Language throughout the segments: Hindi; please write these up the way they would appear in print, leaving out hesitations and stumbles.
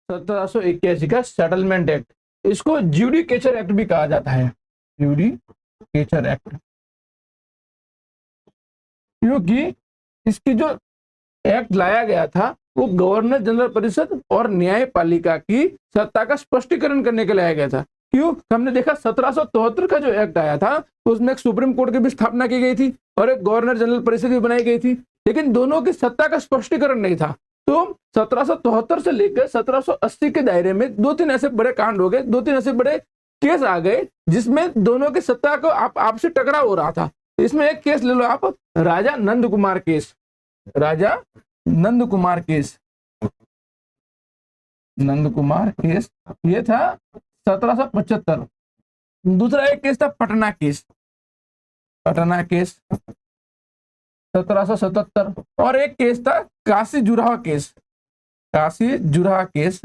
1781 का सेटलमेंट एक्ट। इसको ज्यूडिकेचर एक्ट भी कहा जाता है, ज्यूडिकेचर एक्ट, क्योंकि इसकी जो एक्ट लाया गया था वो गवर्नर जनरल परिषद और न्यायपालिका की सत्ता का स्पष्टीकरण करने के लिए लाया गया था। क्यों? हमने देखा 1773 का जो एक्ट आया था उसमें एक सुप्रीम कोर्ट की भी स्थापना की गई थी और एक गवर्नर जनरल परिषद भी बनाई गई थी, लेकिन दोनों की सत्ता का स्पष्टीकरण नहीं था। तो 1773 से लेकर 1780 के दायरे में दो तीन ऐसे बड़े कांड हो गए, दो तीन ऐसे बड़े केस आ गए जिसमें दोनों की सत्ता को आपसे टकराव हो रहा था। इसमें एक केस ले लो आप, राजा नंद कुमार केस, राजा नंद कुमार केस, नंद कुमार केस, ये था 1775। दूसरा एक केस था पटना केस, पटना केस 1777, और एक केस था काशी जुराहा केस, काशी जुराहा केस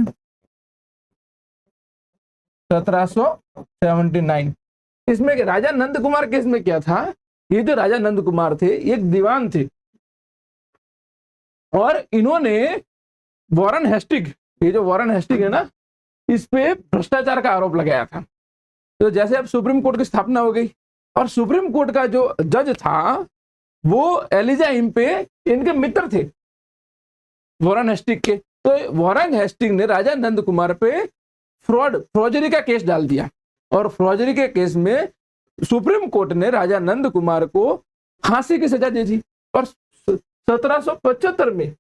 1779। इसमें राजा नंद कुमार केस में क्या था, ये जो राजा नंद कुमार थे एक दीवान थे और इन्होंने वॉरेन हेस्टिग, ये जो वॉरेन हेस्टिग है ना, इस पे भ्रष्टाचार का आरोप लगाया था। तो जैसे अब सुप्रीम कोर्ट की स्थापना हो गई और सुप्रीम कोर्ट का जो जज था वो एलिजा इम्पे इनके मित्र थे वॉरेन हेस्टिग के। तो वॉरेन हेस्टिग ने राजा नंद कुमार पे फ्रॉडरी का केस डाल दिया और फ्रॉडरी के केस में सुप्रीम कोर्ट ने राजा नंद कुमार को फांसी की सजा दे दी और 1775 में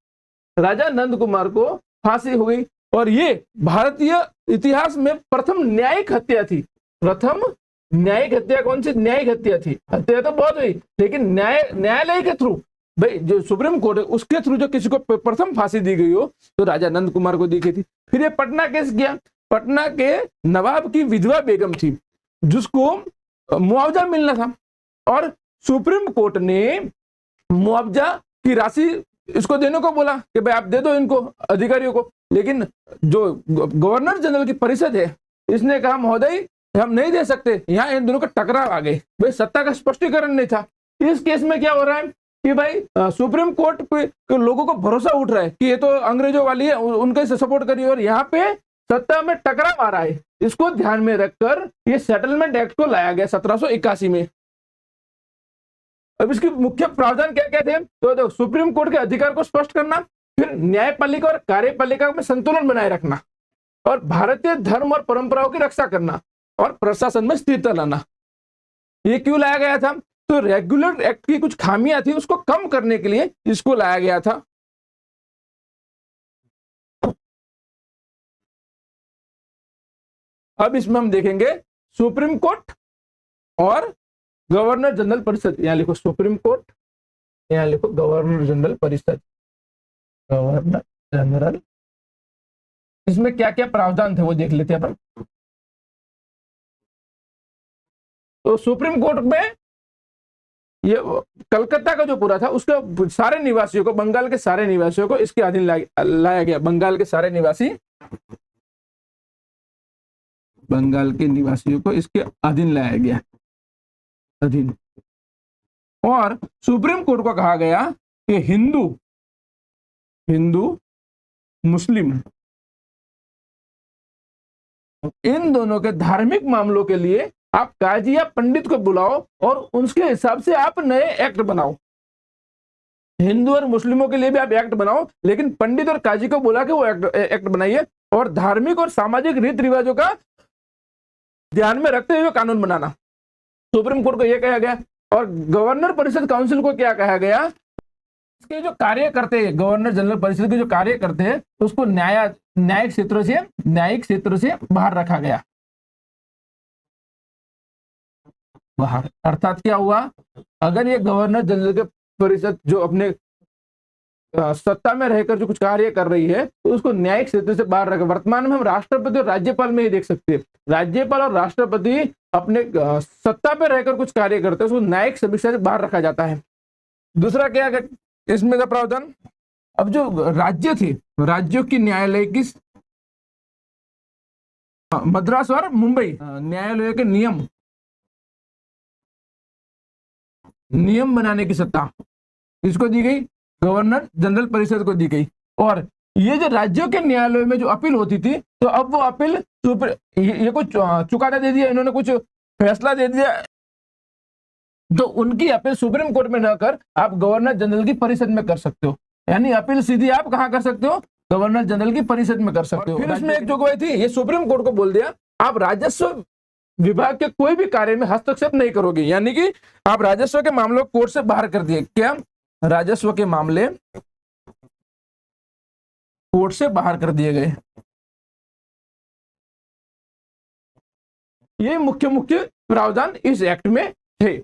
राजा नंद कुमार को फांसी हो गई। और ये भारतीय इतिहास में प्रथम न्यायिक हत्या थी। प्रथम न्यायिक हत्या कौन सी? न्यायिक हत्या थी। हत्या तो बहुत हुई लेकिन न्यायालय के थ्रू, भाई जो सुप्रीम कोर्ट है उसके थ्रू जो किसी को प्रथम फांसी दी गई हो तो राजा नंद कुमार को दी गई थी। फिर ये पटना केस गया, पटना के नवाब की विधवा बेगम थी जिसको मुआवजा मिलना था और सुप्रीम कोर्ट ने मुआवजा की राशि इसको देने को बोला कि भाई आप दे दो इनको अधिकारियों को, लेकिन जो गवर्नर जनरल की परिषद है इसने कहा महोदय हम नहीं दे सकते। यहाँ इन दोनों का टकराव आ गए, भाई सत्ता का स्पष्टीकरण नहीं था। इस केस में क्या हो रहा है कि भाई सुप्रीम कोर्ट पे लोगों को भरोसा उठ रहा है कि ये तो अंग्रेजों वाली है, उनके से सपोर्ट करिए, और यहाँ पे सत्ता में टकराव आ रहा है। इसको ध्यान में रखकर ये सेटलमेंट एक्ट को लाया गया 1781 में। अब इसके मुख्य प्रावधान क्या क्या थे? तो सुप्रीम कोर्ट के अधिकार को स्पष्ट करना, फिर न्यायपालिका और कार्यपालिका में संतुलन बनाए रखना, और भारतीय धर्म और परंपराओं की रक्षा करना, और प्रशासन में स्थिरता लाना। ये क्यों लाया गया था? तो रेगुलर एक्ट की कुछ खामियां थी उसको कम करने के लिए इसको लाया गया था। अब इसमें हम देखेंगे सुप्रीम कोर्ट और गवर्नर जनरल परिषद। यहां लिखो सुप्रीम कोर्ट, यहां लिखो गवर्नर जनरल परिषद, गवर्नर जनरल। इसमें क्या क्या प्रावधान थे वो देख लेते हैं अपन। तो सुप्रीम कोर्ट में ये कलकत्ता का जो पूरा था उसके सारे निवासियों को, बंगाल के सारे निवासियों को इसके अधीन लाया गया। बंगाल के सारे निवासी, बंगाल के निवासियों को इसके अधीन लाया गया, अधीन। और सुप्रीम कोर्ट को कहा गया कि हिंदू मुस्लिम इन दोनों के धार्मिक मामलों के लिए आप काजी या पंडित को बुलाओ और उसके हिसाब से आप नए एक्ट बनाओ। हिंदू और मुस्लिमों के लिए भी आप एक्ट बनाओ, लेकिन पंडित और काजी को बुला के वो एक्ट बनाइए, और धार्मिक और सामाजिक रीति रिवाजों का ध्यान में रखते हुए कानून बनाना। सुप्रीम कोर्ट को यह कहा गया। और गवर्नर परिषद काउंसिल को क्या कहा गया? इसके जो कार्य करते हैं, गवर्नर जनरल परिषद के जो कार्य करते हैं उसको न्यायिक क्षेत्र से बाहर रखा गया, बाहर। अर्थात क्या हुआ, अगर ये गवर्नर जनरल के परिषद जो अपने सत्ता में रहकर जो कुछ कार्य कर रही है तो उसको न्यायिक क्षेत्र से बाहर रखा। वर्तमान में हम राष्ट्रपति और राज्यपाल में ही देख सकते हैं, राज्यपाल और राष्ट्रपति अपने सत्ता पे रहकर कुछ कार्य करते हैं, उसको न्यायिक समीक्षा से बाहर रखा जाता है। दूसरा क्या इसमें का प्रावधान, अब जो राज्य थे, राज्यों की न्यायालय की मद्रास और मुंबई न्यायालय के नियम बनाने की सत्ता किसको दी गई? गवर्नर जनरल परिषद को दी गई। और ये जो राज्यों के न्यायालयों में जो अपील होती थी, तो अब वो अपील ये कुछ चुकादा दे दिया, इन्होंने कुछ फैसला दे दिया, तो उनकी अपील सुप्रीम कोर्ट में न कर आप गवर्नर जनरल की परिषद में कर सकते हो। यानी अपील सीधी आप कहां कर सकते हो? गवर्नर जनरल की परिषद में कर सकते हो। फिर इसमें एक जोगवाई थी, ये सुप्रीम कोर्ट को बोल दिया आप राजस्व विभाग के कोई भी कार्य में हस्तक्षेप नहीं करोगे, यानी कि आप राजस्व के मामलों को कोर्ट से बाहर कर दिए। क्या? राजस्व के मामले कोर्ट से बाहर कर दिए गए। ये मुख्य मुख्य प्रावधान इस एक्ट में थे।